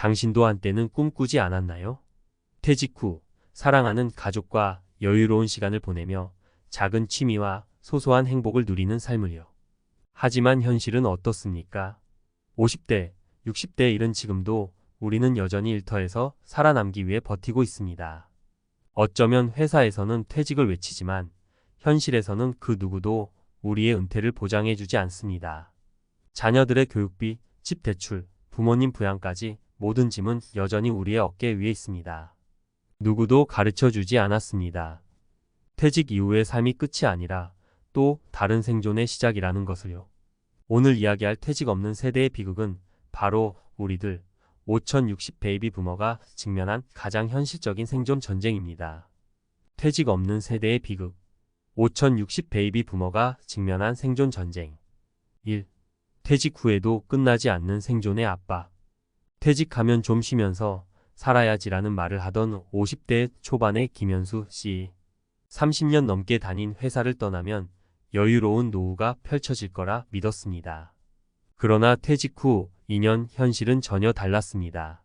당신도 한때는 꿈꾸지 않았나요? 퇴직 후 사랑하는 가족과 여유로운 시간을 보내며 작은 취미와 소소한 행복을 누리는 삶을요. 하지만 현실은 어떻습니까? 50대, 60대 이른 지금도 우리는 여전히 일터에서 살아남기 위해 버티고 있습니다. 어쩌면 회사에서는 퇴직을 외치지만 현실에서는 그 누구도 우리의 은퇴를 보장해주지 않습니다. 자녀들의 교육비, 집 대출, 부모님 부양까지 모든 짐은 여전히 우리의 어깨 위에 있습니다. 누구도 가르쳐주지 않았습니다. 퇴직 이후의 삶이 끝이 아니라 또 다른 생존의 시작이라는 것을요. 오늘 이야기할 퇴직 없는 세대의 비극은 바로 우리들 5060 베이비 부머가 직면한 가장 현실적인 생존 전쟁입니다. 퇴직 없는 세대의 비극 5060 베이비 부머가 직면한 생존 전쟁 1. 퇴직 후에도 끝나지 않는 생존의 압박. 퇴직하면 좀 쉬면서 살아야지라는 말을 하던 50대 초반의 김현수 씨. 30년 넘게 다닌 회사를 떠나면 여유로운 노후가 펼쳐질 거라 믿었습니다. 그러나 퇴직 후 2년 현실은 전혀 달랐습니다.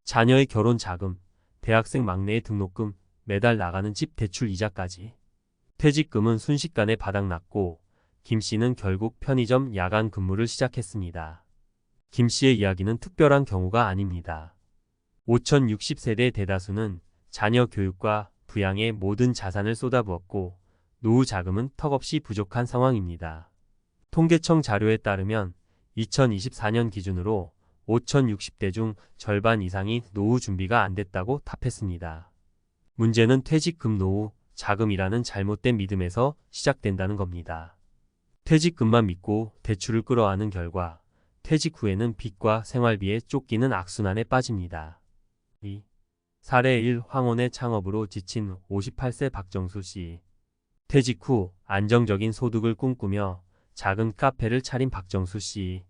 자녀의 결혼 자금, 대학생 막내의 등록금, 매달 나가는 집 대출 이자까지. 퇴직금은 순식간에 바닥났고 김 씨는 결국 편의점 야간 근무를 시작했습니다. 김 씨의 이야기는 특별한 경우가 아닙니다. 5060세대 대다수는 자녀 교육과 부양에 모든 자산을 쏟아부었고 노후 자금은 턱없이 부족한 상황입니다. 통계청 자료에 따르면 2024년 기준으로 5060대 중 절반 이상이 노후 준비가 안 됐다고 답했습니다. 문제는 퇴직금 노후 자금이라는 잘못된 믿음에서 시작된다는 겁니다. 퇴직금만 믿고 대출을 끌어안은 결과 퇴직 후에는 빚과 생활비에 쫓기는 악순환에 빠집니다. 2. 사례 1. 황혼의 창업으로 지친 58세 박정수 씨. 퇴직 후 안정적인 소득을 꿈꾸며 작은 카페를 차린 박정수 씨.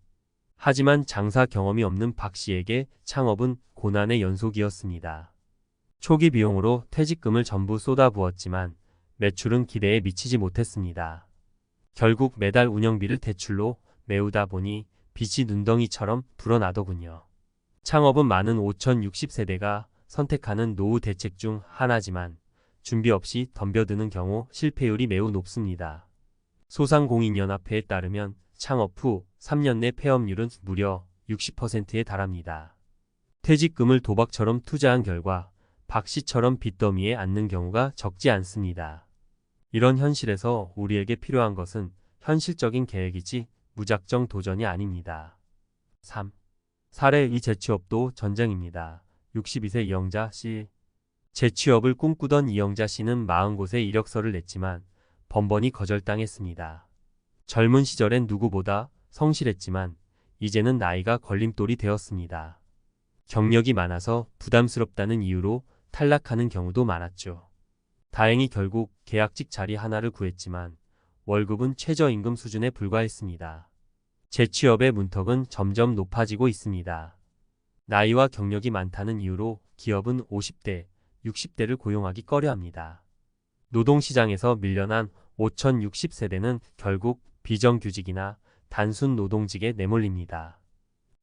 하지만 장사 경험이 없는 박 씨에게 창업은 고난의 연속이었습니다. 초기 비용으로 퇴직금을 전부 쏟아부었지만 매출은 기대에 미치지 못했습니다. 결국 매달 운영비를 대출로 메우다 보니 빚이 눈덩이처럼 불어나더군요. 창업은 많은 5060세대가 선택하는 노후 대책 중 하나지만 준비 없이 덤벼드는 경우 실패율이 매우 높습니다. 소상공인연합회에 따르면 창업 후 3년 내 폐업률은 무려 60%에 달합니다. 퇴직금을 도박처럼 투자한 결과 박 씨처럼 빚더미에 앉는 경우가 적지 않습니다. 이런 현실에서 우리에게 필요한 것은 현실적인 계획이지 무작정 도전이 아닙니다. 3. 사례 2. 재취업도 전쟁입니다. 62세 이영자 씨. 재취업을 꿈꾸던 이영자 씨는 40곳에 이력서를 냈지만 번번이 거절당했습니다. 젊은 시절엔 누구보다 성실했지만 이제는 나이가 걸림돌이 되었습니다. 경력이 많아서 부담스럽다는 이유로 탈락하는 경우도 많았죠. 다행히 결국 계약직 자리 하나를 구했지만 월급은 최저임금 수준에 불과했습니다. 재취업의 문턱은 점점 높아지고 있습니다. 나이와 경력이 많다는 이유로 기업은 50대, 60대를 고용하기 꺼려합니다. 노동시장에서 밀려난 5060세대는 결국 비정규직이나 단순 노동직에 내몰립니다.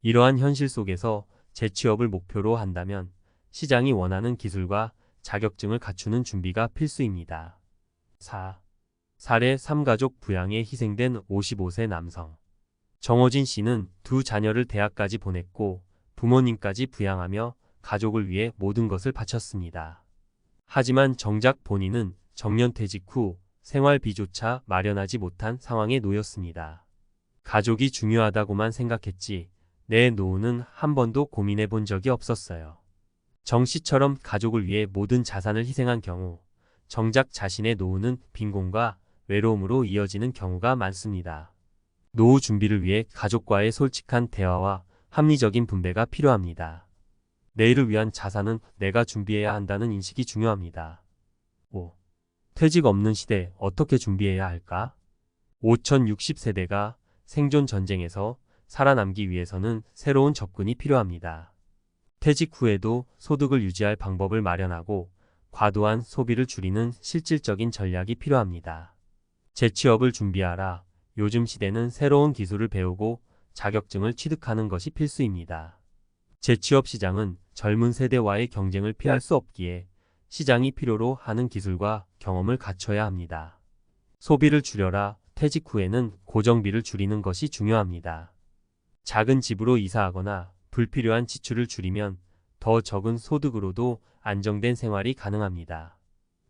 이러한 현실 속에서 재취업을 목표로 한다면 시장이 원하는 기술과 자격증을 갖추는 준비가 필수입니다. 4. 사례 3. 가족 부양에 희생된 55세 남성. 정호진 씨는 두 자녀를 대학까지 보냈고 부모님까지 부양하며 가족을 위해 모든 것을 바쳤습니다. 하지만 정작 본인은 정년퇴직 후 생활비조차 마련하지 못한 상황에 놓였습니다. 가족이 중요하다고만 생각했지 내 노후는 한 번도 고민해 본 적이 없었어요. 정 씨처럼 가족을 위해 모든 자산을 희생한 경우 정작 자신의 노후는 빈곤과 외로움으로 이어지는 경우가 많습니다. 노후 준비를 위해 가족과의 솔직한 대화와 합리적인 분배가 필요합니다. 내일을 위한 자산은 내가 준비해야 한다는 인식이 중요합니다. 5. 퇴직 없는 시대 어떻게 준비해야 할까? 5060세대가 생존 전쟁에서 살아남기 위해서는 새로운 접근이 필요합니다. 퇴직 후에도 소득을 유지할 방법을 마련하고 과도한 소비를 줄이는 실질적인 전략이 필요합니다. 재취업을 준비하라. 요즘 시대는 새로운 기술을 배우고 자격증을 취득하는 것이 필수입니다. 재취업 시장은 젊은 세대와의 경쟁을 피할 수 없기에 시장이 필요로 하는 기술과 경험을 갖춰야 합니다. 소비를 줄여라. 퇴직 후에는 고정비를 줄이는 것이 중요합니다. 작은 집으로 이사하거나 불필요한 지출을 줄이면 더 적은 소득으로도 안정된 생활이 가능합니다.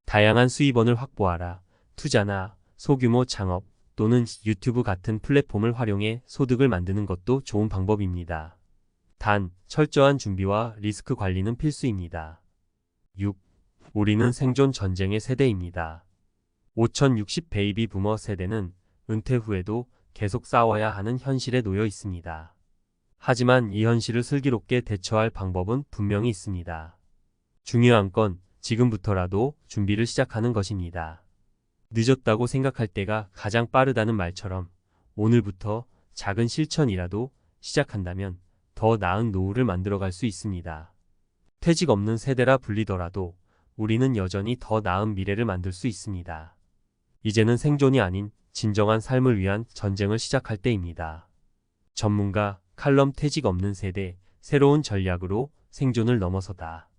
다양한 수입원을 확보하라. 투자나 소규모 창업 또는 유튜브 같은 플랫폼을 활용해 소득을 만드는 것도 좋은 방법입니다. 단, 철저한 준비와 리스크 관리는 필수입니다. 6. 우리는 생존 전쟁의 세대입니다. 5060 베이비 부머 세대는 은퇴 후에도 계속 싸워야 하는 현실에 놓여 있습니다. 하지만 이 현실을 슬기롭게 대처할 방법은 분명히 있습니다. 중요한 건 지금부터라도 준비를 시작하는 것입니다. 늦었다고 생각할 때가 가장 빠르다는 말처럼 오늘부터 작은 실천이라도 시작한다면 더 나은 노후를 만들어갈 수 있습니다. 퇴직 없는 세대라 불리더라도 우리는 여전히 더 나은 미래를 만들 수 있습니다. 이제는 생존이 아닌 진정한 삶을 위한 전쟁을 시작할 때입니다. 전문가 칼럼 퇴직 없는 세대, 새로운 전략으로 생존을 넘어서다.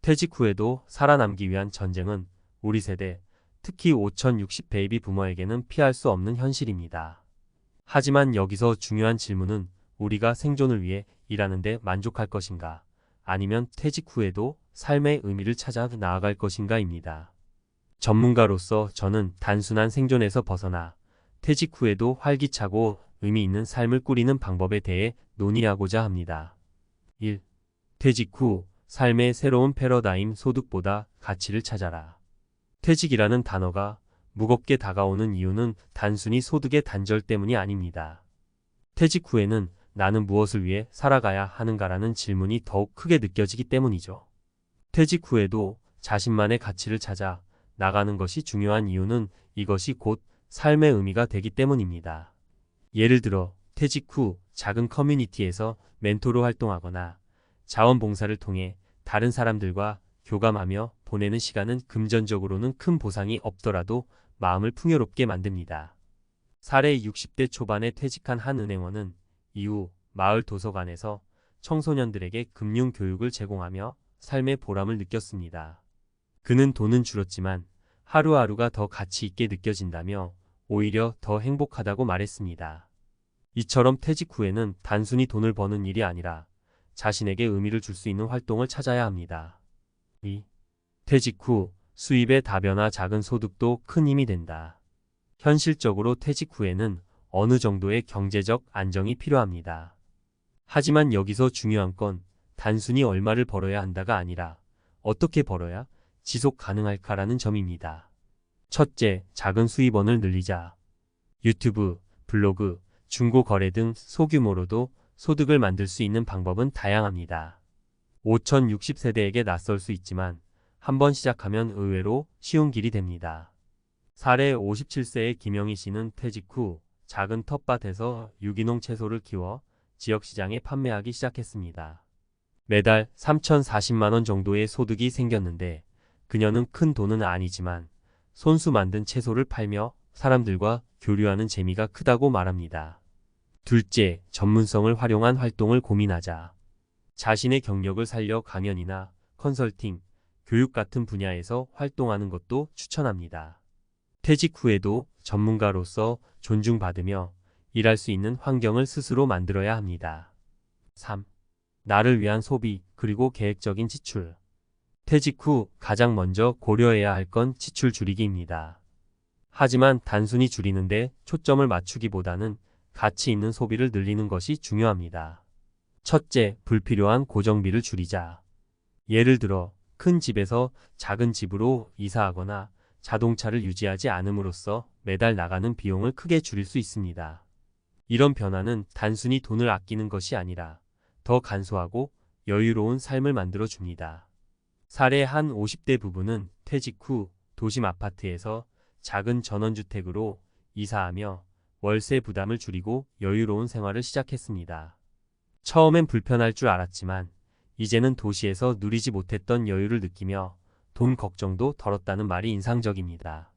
퇴직 후에도 살아남기 위한 전쟁은 우리 세대, 특히 5060 베이비 부머에게는 피할 수 없는 현실입니다. 하지만 여기서 중요한 질문은 우리가 생존을 위해 일하는데 만족할 것인가, 아니면 퇴직 후에도 삶의 의미를 찾아 나아갈 것인가입니다. 전문가로서 저는 단순한 생존에서 벗어나 퇴직 후에도 활기차고 의미 있는 삶을 꾸리는 방법에 대해 논의하고자 합니다. 1. 퇴직 후 삶의 새로운 패러다임. 소득보다 가치를 찾아라. 퇴직이라는 단어가 무겁게 다가오는 이유는 단순히 소득의 단절 때문이 아닙니다. 퇴직 후에는 나는 무엇을 위해 살아가야 하는가라는 질문이 더욱 크게 느껴지기 때문이죠. 퇴직 후에도 자신만의 가치를 찾아 나가는 것이 중요한 이유는 이것이 곧 삶의 의미가 되기 때문입니다. 예를 들어 퇴직 후 작은 커뮤니티에서 멘토로 활동하거나 자원봉사를 통해 다른 사람들과 교감하며 보내는 시간은 금전적으로는 큰 보상이 없더라도 마음을 풍요롭게 만듭니다. 사례 60대 초반에 퇴직한 한 은행원은 이후 마을 도서관에서 청소년들에게 금융 교육을 제공하며 삶의 보람을 느꼈습니다. 그는 돈은 줄었지만 하루하루가 더 가치 있게 느껴진다며 오히려 더 행복하다고 말했습니다. 이처럼 퇴직 후에는 단순히 돈을 버는 일이 아니라 자신에게 의미를 줄 수 있는 활동을 찾아야 합니다. 2. 퇴직 후 수입의 다변화. 작은 소득도 큰 힘이 된다. 현실적으로 퇴직 후에는 어느 정도의 경제적 안정이 필요합니다. 하지만 여기서 중요한 건 단순히 얼마를 벌어야 한다가 아니라 어떻게 벌어야 지속 가능할까라는 점입니다. 첫째, 작은 수입원을 늘리자. 유튜브, 블로그, 중고거래 등 소규모로도 소득을 만들 수 있는 방법은 다양합니다. 5060 세대에게 낯설 수 있지만 한번 시작하면 의외로 쉬운 길이 됩니다. 사례 57세의 김영희 씨는 퇴직 후 작은 텃밭에서 유기농 채소를 키워 지역시장에 판매하기 시작했습니다. 매달 3,040만 원 정도의 소득이 생겼는데 그녀는 큰 돈은 아니지만 손수 만든 채소를 팔며 사람들과 교류하는 재미가 크다고 말합니다. 둘째, 전문성을 활용한 활동을 고민하자. 자신의 경력을 살려 강연이나 컨설팅, 교육 같은 분야에서 활동하는 것도 추천합니다. 퇴직 후에도 전문가로서 존중받으며 일할 수 있는 환경을 스스로 만들어야 합니다. 3. 나를 위한 소비 그리고 계획적인 지출. 퇴직 후 가장 먼저 고려해야 할 건 지출 줄이기입니다. 하지만 단순히 줄이는데 초점을 맞추기보다는 가치 있는 소비를 늘리는 것이 중요합니다. 첫째, 불필요한 고정비를 줄이자. 예를 들어 큰 집에서 작은 집으로 이사하거나 자동차를 유지하지 않음으로써 매달 나가는 비용을 크게 줄일 수 있습니다. 이런 변화는 단순히 돈을 아끼는 것이 아니라 더 간소하고 여유로운 삶을 만들어 줍니다. 사례 한 50대 부부는 퇴직 후 도심 아파트에서 작은 전원주택으로 이사하며 월세 부담을 줄이고 여유로운 생활을 시작했습니다. 처음엔 불편할 줄 알았지만 이제는 도시에서 누리지 못했던 여유를 느끼며 돈 걱정도 덜었다는 말이 인상적입니다.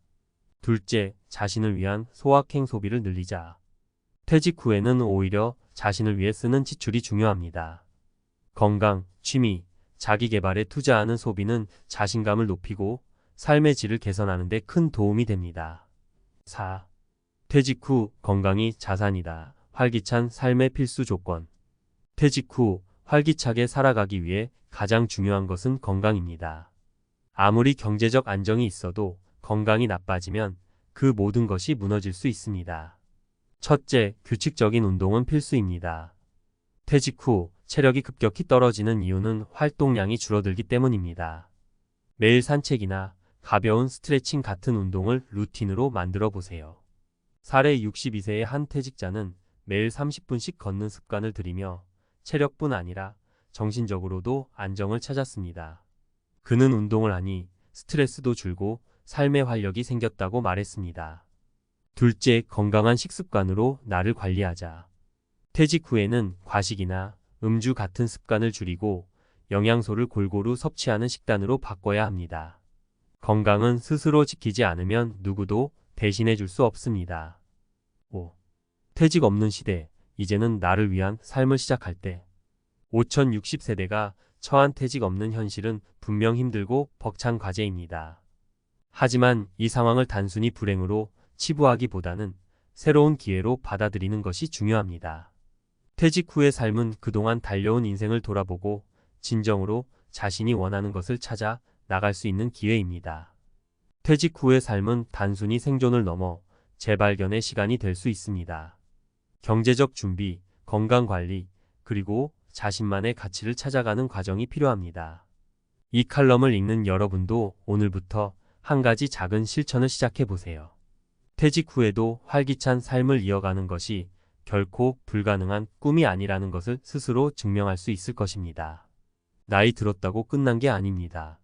둘째, 자신을 위한 소확행 소비를 늘리자. 퇴직 후에는 오히려 자신을 위해 쓰는 지출이 중요합니다. 건강, 취미, 자기 개발에 투자하는 소비는 자신감을 높이고 삶의 질을 개선하는 데 큰 도움이 됩니다. 4. 퇴직 후 건강이 자산이다. 활기찬 삶의 필수 조건. 퇴직 후 활기차게 살아가기 위해 가장 중요한 것은 건강입니다. 아무리 경제적 안정이 있어도 건강이 나빠지면 그 모든 것이 무너질 수 있습니다. 첫째, 규칙적인 운동은 필수입니다. 퇴직 후 체력이 급격히 떨어지는 이유는 활동량이 줄어들기 때문입니다. 매일 산책이나 가벼운 스트레칭 같은 운동을 루틴으로 만들어 보세요. 사례 62세의 한 퇴직자는 매일 30분씩 걷는 습관을 들이며 체력뿐 아니라 정신적으로도 안정을 찾았습니다. 그는 운동을 하니 스트레스도 줄고 삶의 활력이 생겼다고 말했습니다. 둘째, 건강한 식습관으로 나를 관리하자. 퇴직 후에는 과식이나 음주 같은 습관을 줄이고 영양소를 골고루 섭취하는 식단으로 바꿔야 합니다. 건강은 스스로 지키지 않으면 누구도 대신해 줄 수 없습니다. 5. 퇴직 없는 시대, 이제는 나를 위한 삶을 시작할 때. 5060세대가 처한 퇴직 없는 현실은 분명 힘들고 벅찬 과제입니다. 하지만 이 상황을 단순히 불행으로 치부하기보다는 새로운 기회로 받아들이는 것이 중요합니다. 퇴직 후의 삶은 그동안 달려온 인생을 돌아보고 진정으로 자신이 원하는 것을 찾아 나갈 수 있는 기회입니다. 퇴직 후의 삶은 단순히 생존을 넘어 재발견의 시간이 될 수 있습니다. 경제적 준비, 건강관리, 그리고 자신만의 가치를 찾아가는 과정이 필요합니다. 이 칼럼을 읽는 여러분도 오늘부터 한 가지 작은 실천을 시작해 보세요. 퇴직 후에도 활기찬 삶을 이어가는 것이 결코 불가능한 꿈이 아니라는 것을 스스로 증명할 수 있을 것입니다. 나이 들었다고 끝난 게 아닙니다.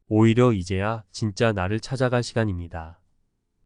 오히려 이제야 진짜 나를 찾아갈 시간입니다.